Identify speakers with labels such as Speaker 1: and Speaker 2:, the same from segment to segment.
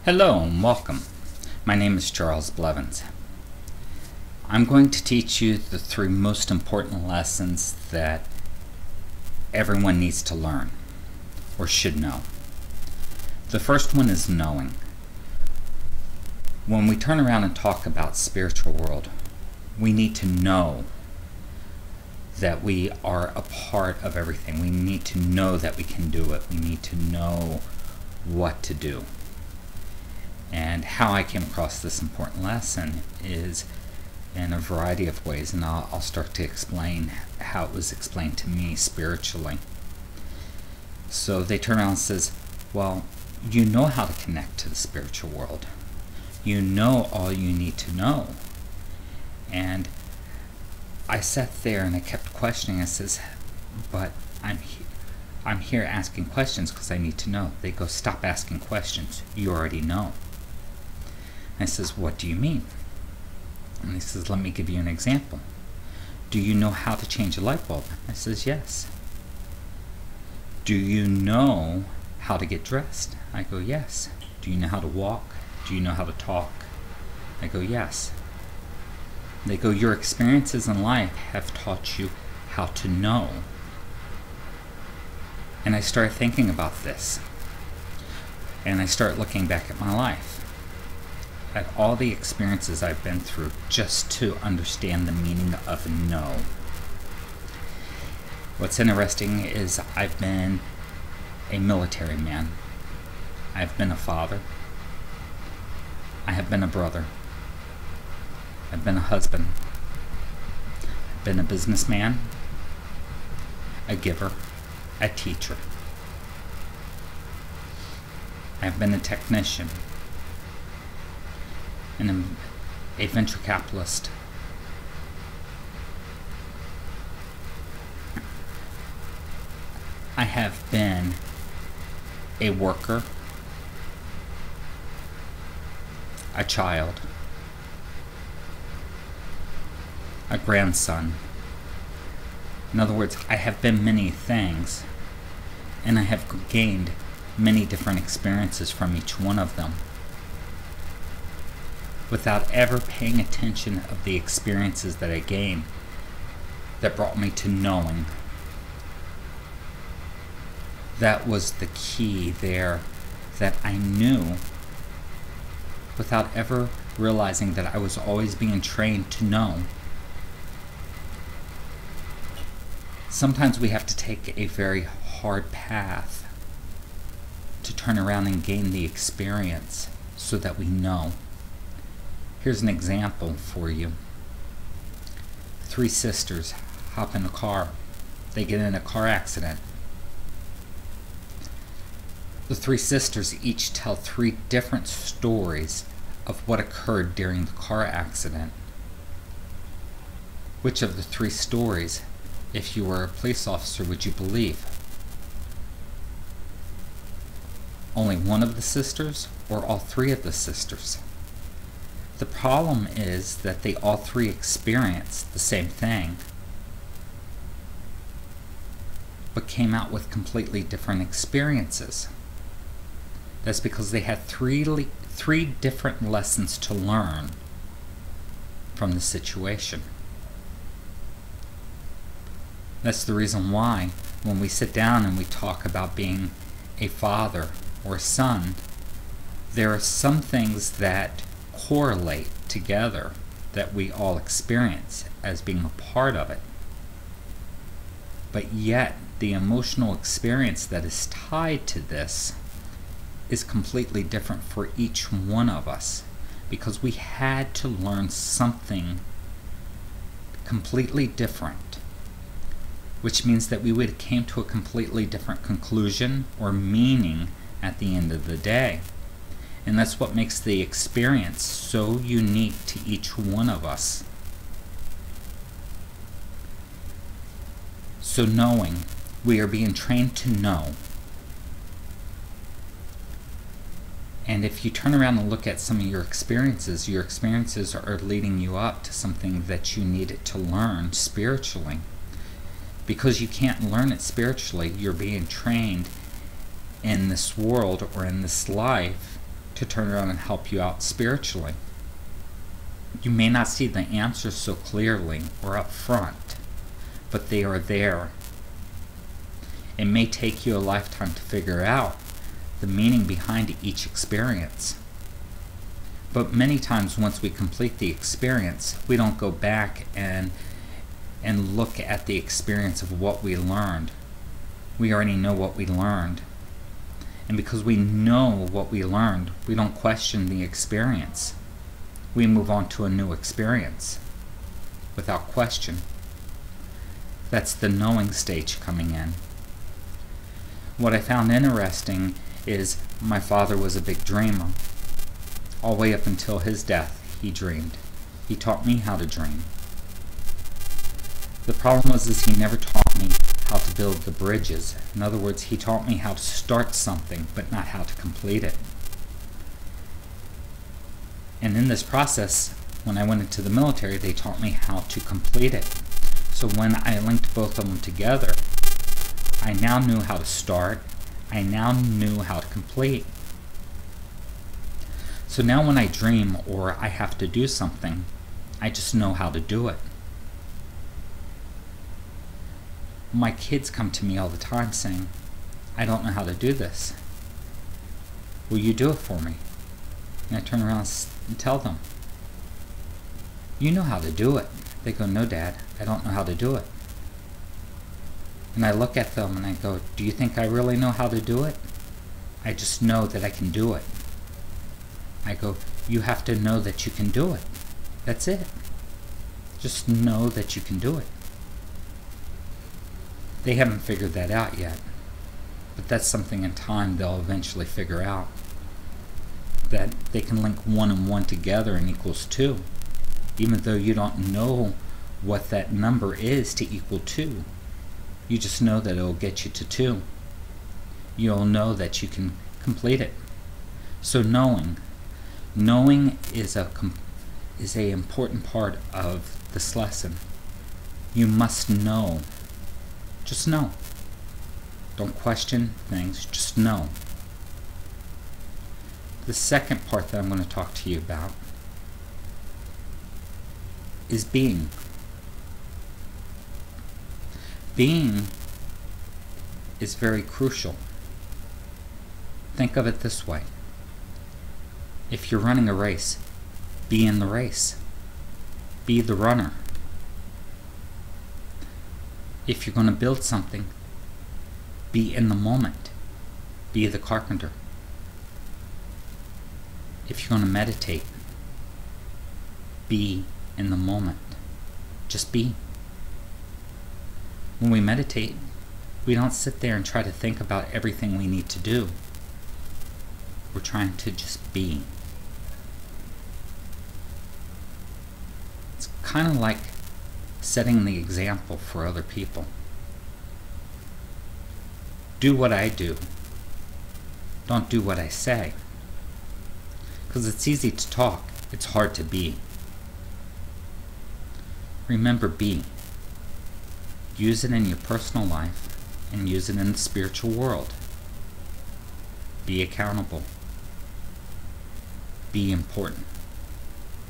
Speaker 1: Hello and welcome. My name is Charles Blevins. I'm going to teach you the three most important lessons that everyone needs to learn or should know. The first one is knowing. When we turn around and talk about spiritual world, we need to know that we are a part of everything. We need to know that we can do it. We need to know what to do. And how I came across this important lesson is in a variety of ways, and I'll start to explain how it was explained to me spiritually. So they turn around and says, well, you know how to connect to the spiritual world. You know all you need to know. And I sat there and I kept questioning. I says, but I'm here asking questions because I need to know. They go, stop asking questions. You already know. I says, what do you mean? And he says, let me give you an example. Do you know how to change a light bulb? I says, yes. Do you know how to get dressed? I go, yes. Do you know how to walk? Do you know how to talk? I go, yes. They go, your experiences in life have taught you how to know. And I started thinking about this. And I start looking back at my life, at all the experiences I've been through just to understand the meaning of no. What's interesting is I've been a military man. I've been a father. I have been a brother. I've been a husband. I've been a businessman, a giver, a teacher. I've been a technician, and a venture capitalist. I have been a worker, a child, a grandson. In other words, I have been many things, and I have gained many different experiences from each one of them, without ever paying attention of the experiences that I gained that brought me to knowing. That was the key there, that I knew without ever realizing that I was always being trained to know. Sometimes we have to take a very hard path to turn around and gain the experience so that we know. Here's an example for you. Three sisters hop in a car. They get in a car accident. The three sisters each tell three different stories of what occurred during the car accident. Which of the three stories, if you were a police officer, would you believe? Only one of the sisters or all three of the sisters? The problem is that they all three experienced the same thing, but came out with completely different experiences. That's because they had three different lessons to learn from the situation. That's the reason why when we sit down and we talk about being a father or a son, there are some things that correlate together that we all experience as being a part of it. But yet, the emotional experience that is tied to this is completely different for each one of us, because we had to learn something completely different, which means that we would have came to a completely different conclusion or meaning at the end of the day. And that's what makes the experience so unique to each one of us. So knowing, we are being trained to know. And if you turn around and look at some of your experiences are leading you up to something that you needed to learn spiritually. Because you can't learn it spiritually, you're being trained in this world or in this life to turn around and help you out spiritually. You may not see the answers so clearly or up front, but they are there. It may take you a lifetime to figure out the meaning behind each experience. But many times once we complete the experience, we don't go back and look at the experience of what we learned. We already know what we learned. And because we know what we learned, we don't question the experience. We move on to a new experience without question. That's the knowing stage coming in. What I found interesting is my father was a big dreamer. All the way up until his death, he dreamed. He taught me how to dream. The problem was he never taught me how to build the bridges. In other words, he taught me how to start something, but not how to complete it. And in this process, when I went into the military, they taught me how to complete it. So when I linked both of them together, I now knew how to start. I now knew how to complete. So now when I dream or I have to do something, I just know how to do it. My kids come to me all the time saying, I don't know how to do this. Will you do it for me? And I turn around and tell them, you know how to do it. They go, no, Dad, I don't know how to do it. And I look at them and I go, do you think I really know how to do it? I just know that I can do it. I go, you have to know that you can do it. That's it. Just know that you can do it. They haven't figured that out yet. But that's something in time they'll eventually figure out. That they can link 1 and 1 together and equals 2. Even though you don't know what that number is to equal 2. You just know that it'll get you to 2. You'll know that you can complete it. So knowing is a important part of this lesson. You must know. Just know. Don't question things, just know. The second part that I'm going to talk to you about is being. Being is very crucial. Think of it this way. If you're running a race, be in the race. Be the runner. If you're going to build something, be in the moment. Be the carpenter. If you're going to meditate, be in the moment. Just be. When we meditate, we don't sit there and try to think about everything we need to do. We're trying to just be. It's kind of like setting the example for other people. Do what I do. Don't do what I say. Because it's easy to talk, it's hard to be. Remember, be. Use it in your personal life and use it in the spiritual world. Be accountable. Be important.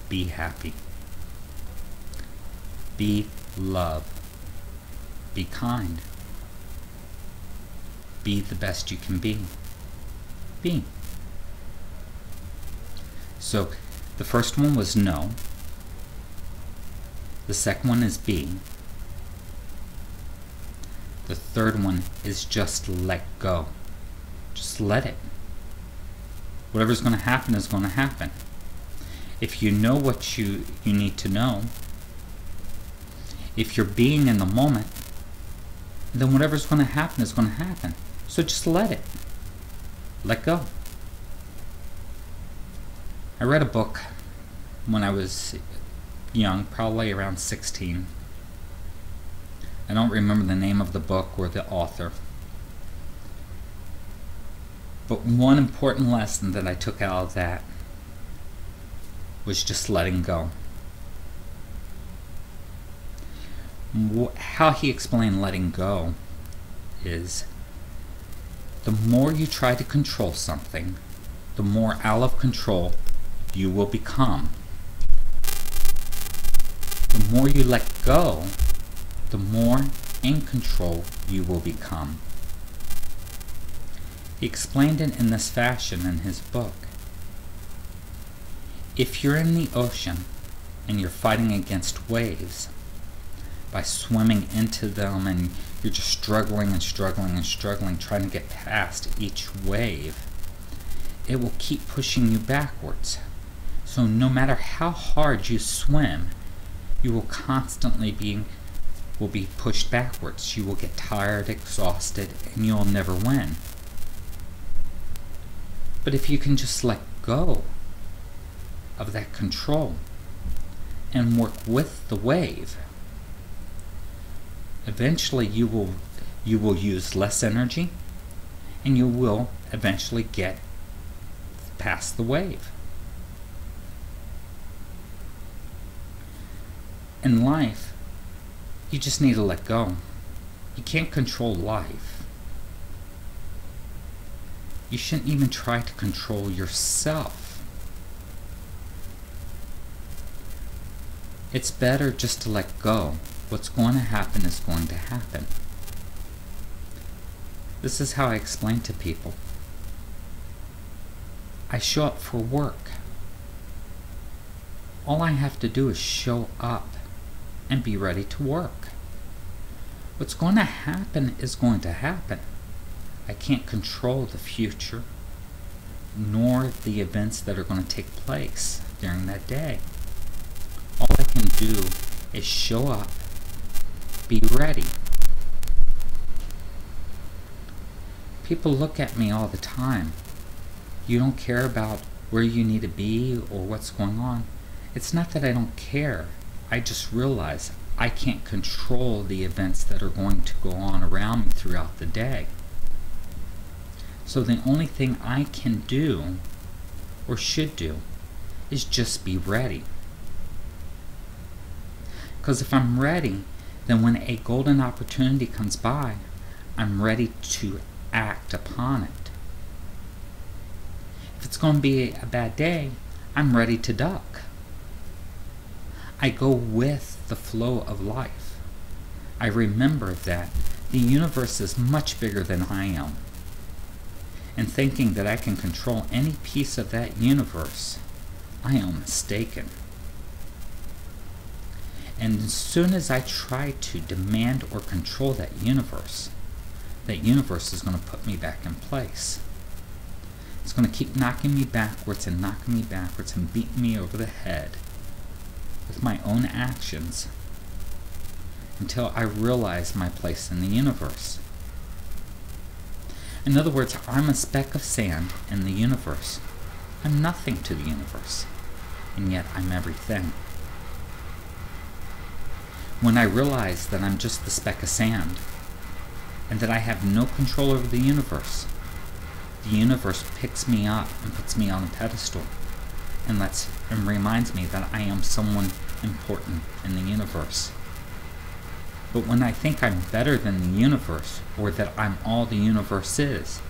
Speaker 1: Be happy. Be love. Be kind. Be the best you can be. Be. So, the first one was know. The second one is be. The third one is just let go. Just let it. Whatever's going to happen is going to happen. If you know what you need to know, if you're being in the moment, then whatever's going to happen is going to happen. So just let it. Let go. I read a book when I was young, probably around 16. I don't remember the name of the book or the author. But one important lesson that I took out of that was just letting go. How he explained letting go is the more you try to control something, the more out of control you will become. The more you let go, the more in control you will become. He explained it in this fashion in his book. If you're in the ocean and you're fighting against waves by swimming into them, and you're just struggling and struggling and struggling, trying to get past each wave, it will keep pushing you backwards. So no matter how hard you swim, you will constantly be pushed backwards. You will get tired, exhausted, and you'll never win. But if you can just let go of that control and work with the wave, eventually you will use less energy, and you will eventually get past the wave. In life, you just need to let go. You can't control life. You shouldn't even try to control yourself. It's better just to let go. What's going to happen is going to happen. This is how I explain to people. I show up for work. All I have to do is show up and be ready to work. What's going to happen is going to happen. I can't control the future, nor the events that are going to take place during that day. All I can do is show up, be ready. People look at me all the time. You don't care about where you need to be or what's going on. It's not that I don't care. I just realize I can't control the events that are going to go on around me throughout the day. So the only thing I can do, or should do, is just be ready. Because if I'm ready, then when a golden opportunity comes by, I'm ready to act upon it. If it's going to be a bad day, I'm ready to duck. I go with the flow of life. I remember that the universe is much bigger than I am. And thinking that I can control any piece of that universe, I am mistaken. And as soon as I try to demand or control that universe is going to put me back in place. It's going to keep knocking me backwards and knocking me backwards and beating me over the head with my own actions until I realize my place in the universe. In other words, I'm a speck of sand in the universe. I'm nothing to the universe, and yet I'm everything. When I realize that I'm just the speck of sand, and that I have no control over the universe picks me up and puts me on a pedestal, and reminds me that I am someone important in the universe. But when I think I'm better than the universe, or that I'm all the universe is,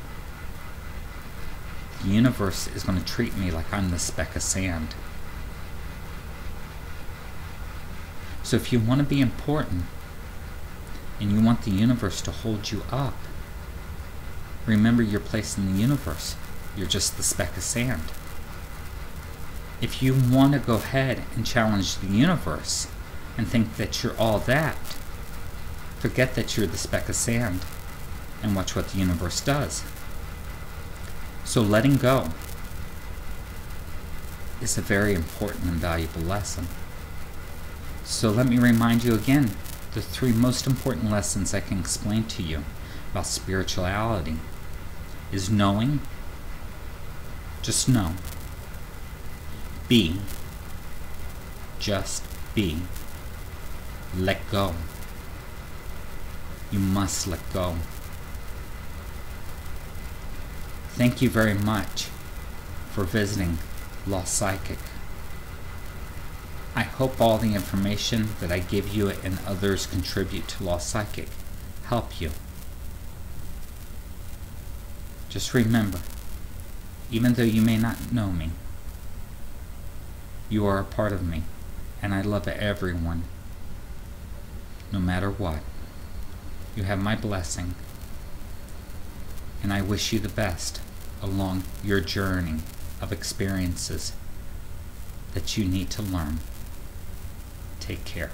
Speaker 1: the universe is going to treat me like I'm the speck of sand. So if you want to be important, and you want the universe to hold you up, remember your place in the universe. You're just the speck of sand. If you want to go ahead and challenge the universe and think that you're all that, forget that you're the speck of sand and watch what the universe does. So letting go is a very important and valuable lesson. So let me remind you again, the 3 most important lessons I can explain to you about spirituality is knowing, just know, be, just be, let go. You must let go. Thank you very much for visiting Lost Psychic. I hope all the information that I give you and others contribute to Lost Psychic help you. Just remember, even though you may not know me, you are a part of me, and I love everyone, no matter what. You have my blessing, and I wish you the best along your journey of experiences that you need to learn. Take care.